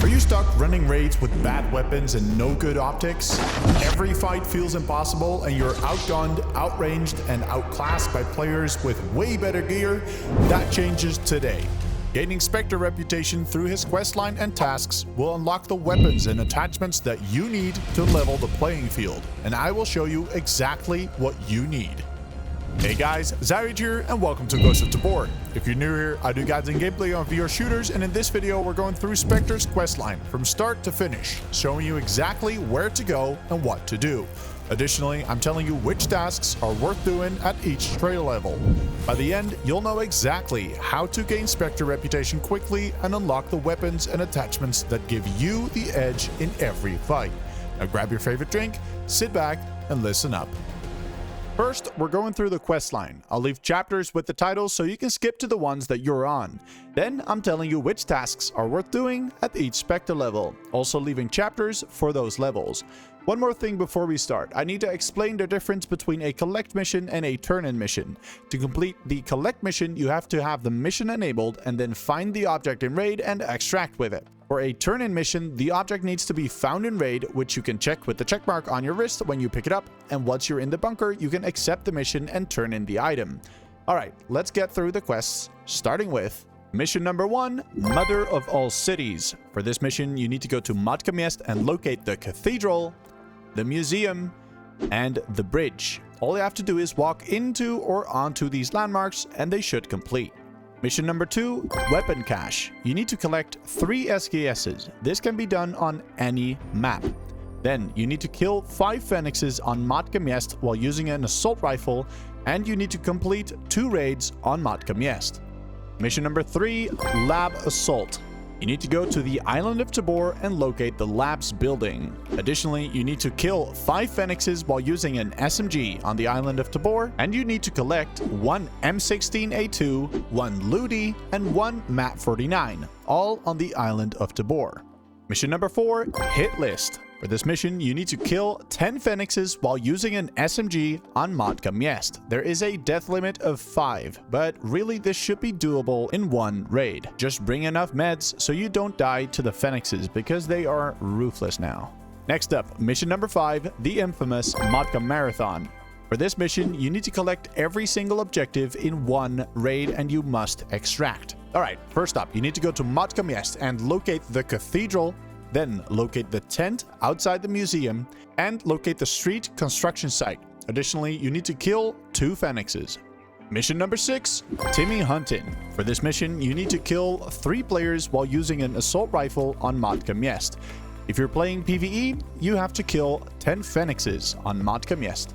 Are you stuck running raids with bad weapons and no good optics? Every fight feels impossible and you're outgunned, outranged, and outclassed by players with way better gear? That changes today. Gaining Spectre reputation through his questline and tasks will unlock the weapons and attachments that you need to level the playing field, and I will show you exactly what you need. Hey guys, Zarid here and welcome to Ghost of Tabor. If you're new here, I do guides and gameplay on VR shooters, and in this video we're going through Spectre's questline from start to finish, showing you exactly where to go and what to do. Additionally, I'm telling you which tasks are worth doing at each trail level. By the end, you'll know exactly how to gain Spectre reputation quickly and unlock the weapons and attachments that give you the edge in every fight. Now grab your favorite drink, sit back, and listen up. First, we're going through the questline. I'll leave chapters with the titles so you can skip to the ones that you're on. Then, I'm telling you which tasks are worth doing at each Spectre level, also leaving chapters for those levels. One more thing before we start, I need to explain the difference between a collect mission and a turn-in mission. To complete the collect mission, you have to have the mission enabled and then find the object in raid and extract with it. For a turn-in mission, the object needs to be found in raid, which you can check with the checkmark on your wrist when you pick it up, and once you're in the bunker, you can accept the mission and turn in the item. Alright, let's get through the quests, starting with Mission number 1, Mother of All Cities. For this mission, you need to go to Matka Marathon and locate the cathedral, the museum, and the bridge. All you have to do is walk into or onto these landmarks, and they should complete. Mission number 2, Weapon Cache. You need to collect 3 SKSs. This can be done on any map. Then, you need to kill 5 phoenixes on Matka Marathon while using an assault rifle, and you need to complete 2 raids on Matka Marathon. Mission number 3, Lab Assault. You need to go to the island of Tabor and locate the lab's building. Additionally, you need to kill 5 phoenixes while using an SMG on the island of Tabor, and you need to collect 1 M16A2, 1 Ludi, and 1 MAT-49, all on the island of Tabor. Mission number 4, Hit List. For this mission, you need to kill 10 phoenixes while using an SMG on Matka Marathon. There is a death limit of 5, but really this should be doable in one raid. Just bring enough meds so you don't die to the phoenixes because they are ruthless now. Next up, mission number 5, the infamous Matka Marathon. For this mission, you need to collect every single objective in one raid and you must extract. Alright, first up, you need to go to Matka Marathon and locate the cathedral. Then locate the tent outside the museum and locate the street construction site. Additionally, you need to kill 2 phoenixes. Mission number 6, Timmy Huntin. For this mission, you need to kill 3 players while using an assault rifle on Matka Marathon. If you're playing PvE, you have to kill 10 phoenixes on Matka Marathon.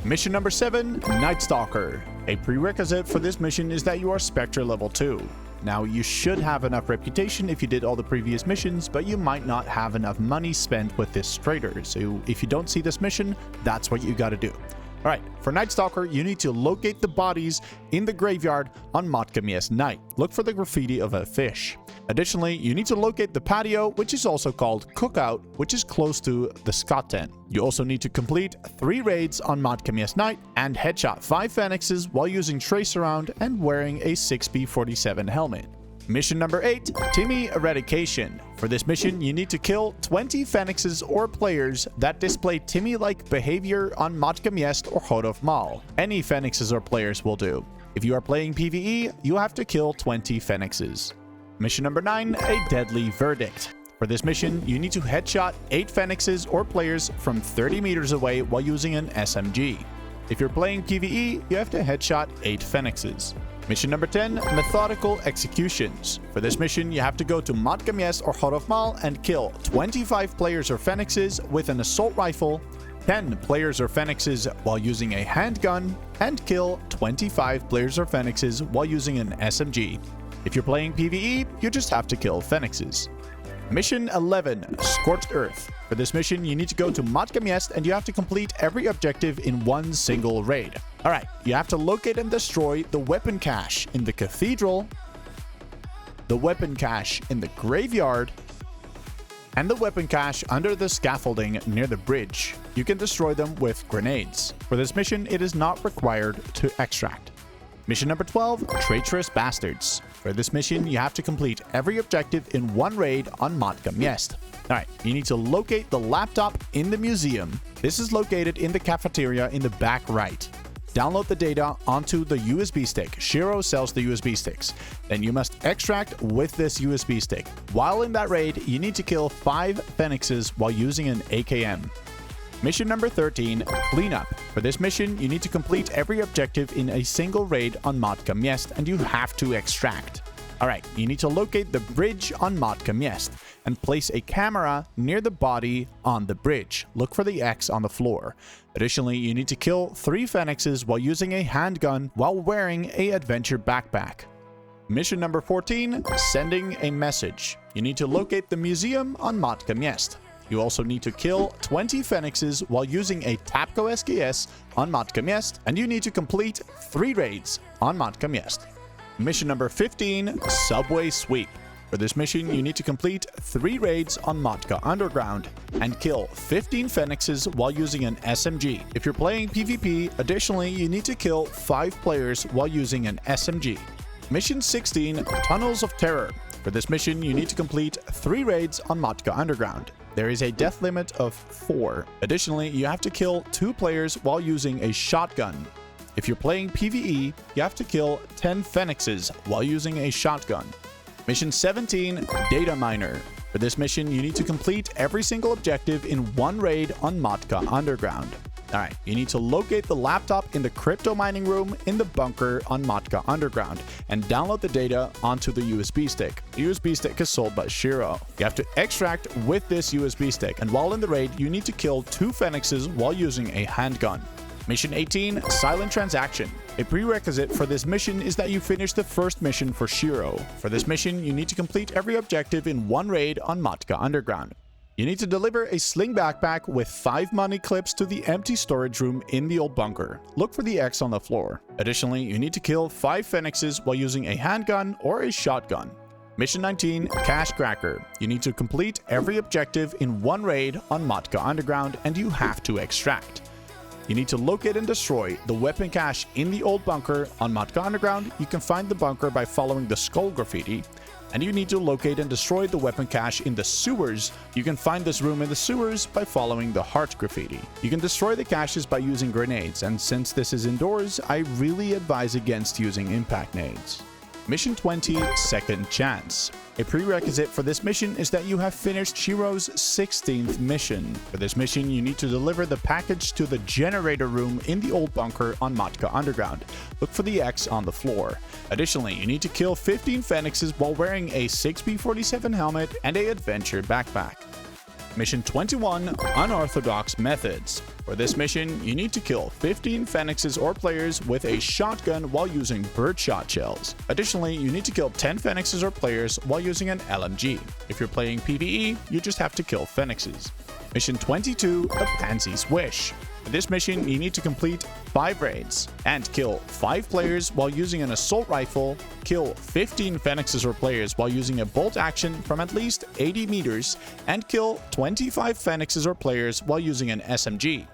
Mission number 7, Night Stalker. A prerequisite for this mission is that you are Spectre level 2. Now, you should have enough reputation if you did all the previous missions, but you might not have enough money spent with this traitor. So if you don't see this mission, that's what you gotta do. Alright, for Night Stalker, you need to locate the bodies in the graveyard on Matka Marathon night. Look for the graffiti of a fish. Additionally, you need to locate the patio, which is also called Cookout, which is close to the Scott tent. You also need to complete 3 raids on Matka Marathon night and headshot 5 phoenixes while using trace around and wearing a 6P47 helmet. Mission number 8, Timmy Eradication. For this mission, you need to kill 20 phoenixes or players that display Timmy-like behavior on Matka Marathon or Hodov Mall. Any phoenixes or players will do. If you are playing PvE, you have to kill 20 phoenixes. Mission number 9, a Deadly Verdict. For this mission, you need to headshot 8 phoenixes or players from 30 meters away while using an SMG. If you're playing PvE, you have to headshot 8 phoenixes. Mission number 10, Methodical Executions. For this mission, you have to go to Matka Marathon or Hodov Mall and kill 25 players or phoenixes with an assault rifle, 10 players or phoenixes while using a handgun, and kill 25 players or phoenixes while using an SMG. If you're playing PvE, you just have to kill phoenixes. Mission 11, Scorched Earth. For this mission, you need to go to Matka Marathon and you have to complete every objective in one single raid. Alright, you have to locate and destroy the weapon cache in the cathedral, the weapon cache in the graveyard, and the weapon cache under the scaffolding near the bridge. You can destroy them with grenades. For this mission, it is not required to extract. Mission number 12, Traitorous Bastards. For this mission, you have to complete every objective in one raid on Matka Marathon. Alright, you need to locate the laptop in the museum. This is located in the cafeteria in the back right. Download the data onto the USB stick. Shiro sells the USB sticks. Then you must extract with this USB stick. While in that raid, you need to kill 5 phoenixes while using an AKM. Mission number 13, Cleanup. For this mission, you need to complete every objective in a single raid on Matka Marathon, and you have to extract. Alright, you need to locate the bridge on Matka Marathon and place a camera near the body on the bridge. Look for the X on the floor. Additionally, you need to kill 3 phoenixes while using a handgun while wearing an adventure backpack. Mission number 14, Sending a Message. You need to locate the museum on Matka Marathon. You also need to kill 20 phoenixes while using a Tabor SKS on Matka Marathon, and you need to complete 3 raids on Matka Marathon. Mission number 15, Subway Sweep. For this mission, you need to complete 3 raids on Matka Underground and kill 15 phoenixes while using an SMG. If you're playing PvP, additionally, you need to kill 5 players while using an SMG. Mission 16, Tunnels of Terror. For this mission, you need to complete 3 raids on Matka Underground. There is a death limit of 4. Additionally, you have to kill 2 players while using a shotgun. If you're playing PvE, you have to kill 10 phoenixes while using a shotgun. Mission 17, Data Miner. For this mission, you need to complete every single objective in one raid on Matka Underground. Alright, you need to locate the laptop in the crypto mining room in the bunker on Matka Underground and download the data onto the USB stick. The USB stick is sold by Shiro. You have to extract with this USB stick, and while in the raid, you need to kill 2 phoenixes while using a handgun. Mission 18, Silent Transaction. A prerequisite for this mission is that you finish the first mission for Shiro. For this mission, you need to complete every objective in one raid on Matka Underground. You need to deliver a sling backpack with 5 money clips to the empty storage room in the old bunker. Look for the X on the floor. Additionally, you need to kill 5 phoenixes while using a handgun or a shotgun. Mission 19, Cash Cracker. You need to complete every objective in one raid on Matka Underground, and you have to extract. You need to locate and destroy the weapon cache in the old bunker on Matka Underground. You can find the bunker by following the skull graffiti. And you need to locate and destroy the weapon cache in the sewers. You can find this room in the sewers by following the heart graffiti. You can destroy the caches by using grenades, and since this is indoors, I really advise against using impact nades. Mission 20, Second Chance. A prerequisite for this mission is that you have finished Shiro's 16th mission. For this mission, you need to deliver the package to the generator room in the old bunker on Matka Underground. Look for the X on the floor. Additionally, you need to kill 15 phoenixes while wearing a 6B47 helmet and an adventure backpack. Mission 21, Unorthodox Methods. For this mission, you need to kill 15 phoenixes or players with a shotgun while using birdshot shells. Additionally, you need to kill 10 phoenixes or players while using an LMG. If you're playing PvE, you just have to kill phoenixes. Mission 22, A Pansy's Wish. For this mission, you need to complete 5 raids and kill 5 players while using an assault rifle, kill 15 phoenixes or players while using a bolt action from at least 80 meters, and kill 25 phoenixes or players while using an SMG.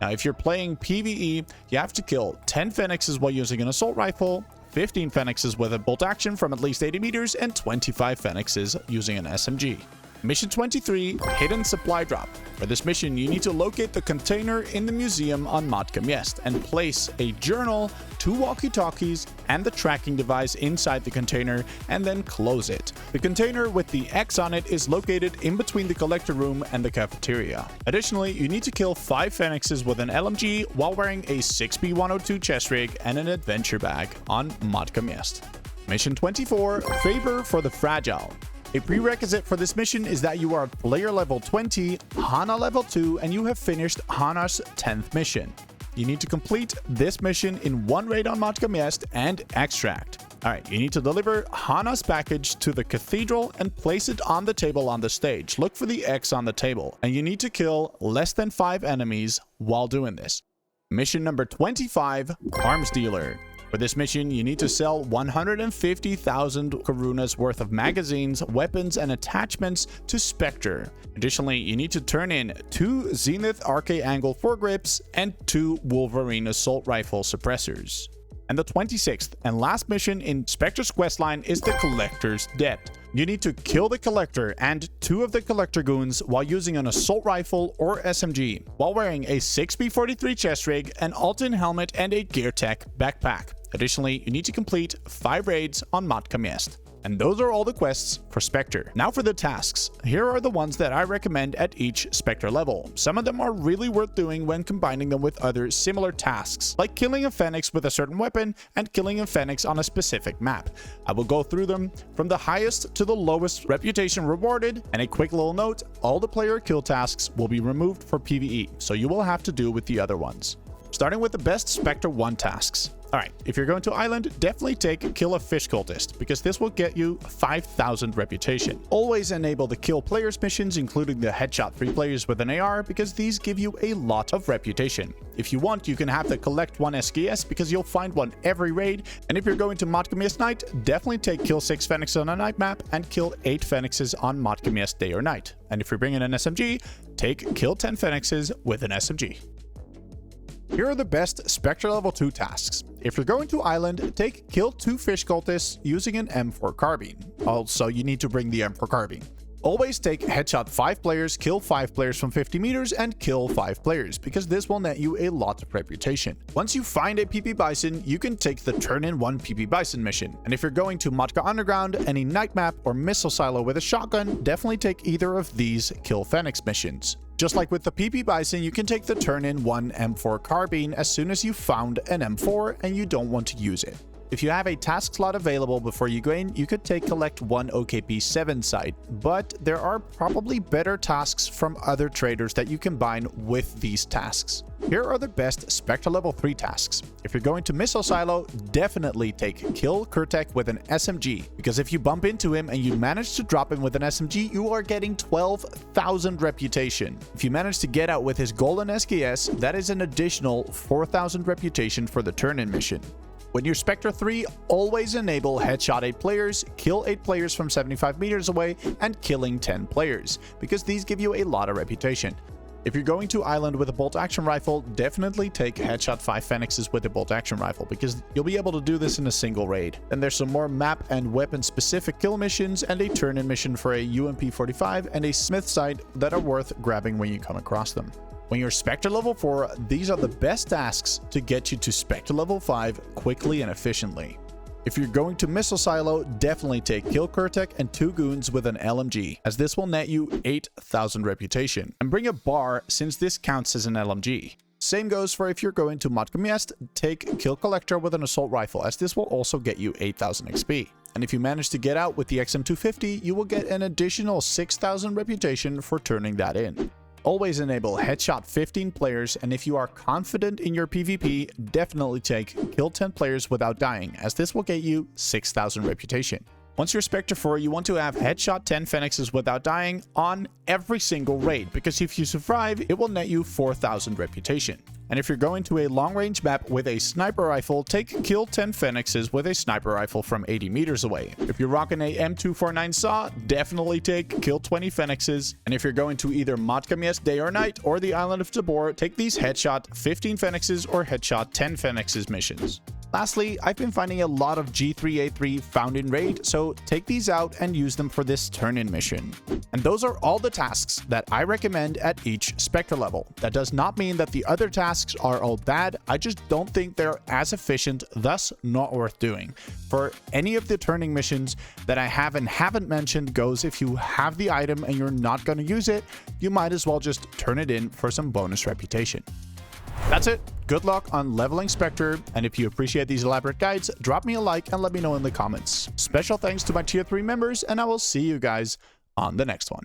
Now, if you're playing PvE, you have to kill 10 phoenixes while using an assault rifle, 15 phoenixes with a bolt action from at least 80 meters, and 25 phoenixes using an SMG. Mission 23, Hidden Supply Drop. For this mission, you need to locate the container in the museum on Matka Marathon and place a journal, 2 walkie-talkies, and the tracking device inside the container, and then close it. The container with the X on it is located in between the collector room and the cafeteria. Additionally, you need to kill 5 phoenixes with an LMG while wearing a 6B102 chest rig and an adventure bag on Matka Marathon. Mission 24, Favour for the Fragile. A prerequisite for this mission is that you are player level 20, Hana level 2, and you have finished Hana's 10th mission. You need to complete this mission in one raid on Matka Marathon and extract. Alright, you need to deliver Hana's package to the cathedral and place it on the table on the stage. Look for the X on the table, and you need to kill less than 5 enemies while doing this. Mission number 25, Arms Dealer. For this mission, you need to sell 150,000 karunas worth of magazines, weapons, and attachments to Spectre. Additionally, you need to turn in 2 Zenith RK Angle foregrips and 2 Wolverine assault rifle suppressors. And the 26th and last mission in Spectre's questline is the Collector's Debt. You need to kill the Collector and 2 of the Collector goons while using an assault rifle or SMG, while wearing a 6B43 chest rig, an Altin helmet, and a Gear Tech backpack. Additionally, you need to complete 5 raids on Matka Marathon. And those are all the quests for Spectre. Now for the tasks. Here are the ones that I recommend at each Spectre level. Some of them are really worth doing when combining them with other similar tasks, like killing a Phoenix with a certain weapon and killing a Phoenix on a specific map. I will go through them from the highest to the lowest reputation rewarded, and a quick little note, all the player kill tasks will be removed for PvE, so you will have to do with the other ones. Starting with the best Spectre 1 tasks. Alright, if you're going to Island, definitely take Kill a Fish Cultist, because this will get you 5,000 reputation. Always enable the Kill Players missions, including the Headshot 3 players with an AR, because these give you a lot of reputation. If you want, you can have the Collect 1 SKS, because you'll find one every raid, and if you're going to Matka Marathon Night, definitely take Kill 6 Phoenixes on a night map, and kill 8 Phoenixes on Matka Marathon day or night. And if you're bringing an SMG, take Kill 10 Phoenixes with an SMG. Here are the best Spectre level 2 tasks. If you're going to Island, take Kill 2 Fish Cultists using an M4 carbine. Also, you need to bring the M4 carbine. Always take Headshot 5 players, kill 5 players from 50 meters, and kill 5 players, because this will net you a lot of reputation. Once you find a PP Bison, you can take the Turn-in 1 PP Bison mission. And if you're going to Matka Underground, any night map, or missile silo with a shotgun, definitely take either of these Kill Phoenix missions. Just like with the PP Bison, you can take the Turn-in 1 M4 carbine as soon as you found an M4 and you don't want to use it. If you have a task slot available before you go in, you could take Collect 1 OKP-7 site, but there are probably better tasks from other traders that you combine with these tasks. Here are the best Spectre level 3 tasks. If you're going to Missile Silo, definitely take Kill Kurtek with an SMG, because if you bump into him and you manage to drop him with an SMG, you are getting 12,000 reputation. If you manage to get out with his golden SKS, that is an additional 4,000 reputation for the turn-in mission. When you're Spectre 3, always enable Headshot 8 players, kill 8 players from 75 meters away, and killing 10 players, because these give you a lot of reputation. If you're going to Island with a bolt-action rifle, definitely take Headshot 5 Phoenixes with a bolt-action rifle, because you'll be able to do this in a single raid. Then there's some more map and weapon-specific kill missions, and a turn-in mission for a UMP-45 and a Smith sight that are worth grabbing when you come across them. When you're Spectre level 4, these are the best tasks to get you to Spectre level 5 quickly and efficiently. If you're going to Missile Silo, definitely take Kill Kurtek and 2 goons with an LMG, as this will net you 8,000 reputation. And bring a bar, since this counts as an LMG. Same goes for if you're going to Matka Marathon, take Kill Collector with an assault rifle, as this will also get you 8,000 XP. And if you manage to get out with the XM250, you will get an additional 6,000 reputation for turning that in. Always enable Headshot 15 players, and if you are confident in your PvP, definitely take Kill 10 players without dying, as this will get you 6,000 reputation. Once you're Spectre 4, you want to have Headshot 10 Phoenixes without dying on every single raid, because if you survive, it will net you 4,000 reputation. And if you're going to a long-range map with a sniper rifle, take Kill 10 Phoenixes with a sniper rifle from 80 meters away. If you're rocking a M249 SAW, definitely take Kill 20 Phoenixes. And if you're going to either Matka Marathon day or night or the island of Tabor, take these Headshot 15 Phoenixes or Headshot 10 Phoenixes missions. Lastly, I've been finding a lot of G3A3 found in raid, so take these out and use them for this turn-in mission. And those are all the tasks that I recommend at each Spectre level. That does not mean that the other tasks are all bad, I just don't think they're as efficient, thus not worth doing. For any of the turning missions that I have and haven't mentioned goes, if you have the item and you're not going to use it, you might as well just turn it in for some bonus reputation. That's it. Good luck on leveling Spectre, and if you appreciate these elaborate guides, drop me a like and let me know in the comments. Special thanks to my tier 3 members, and I will see you guys on the next one.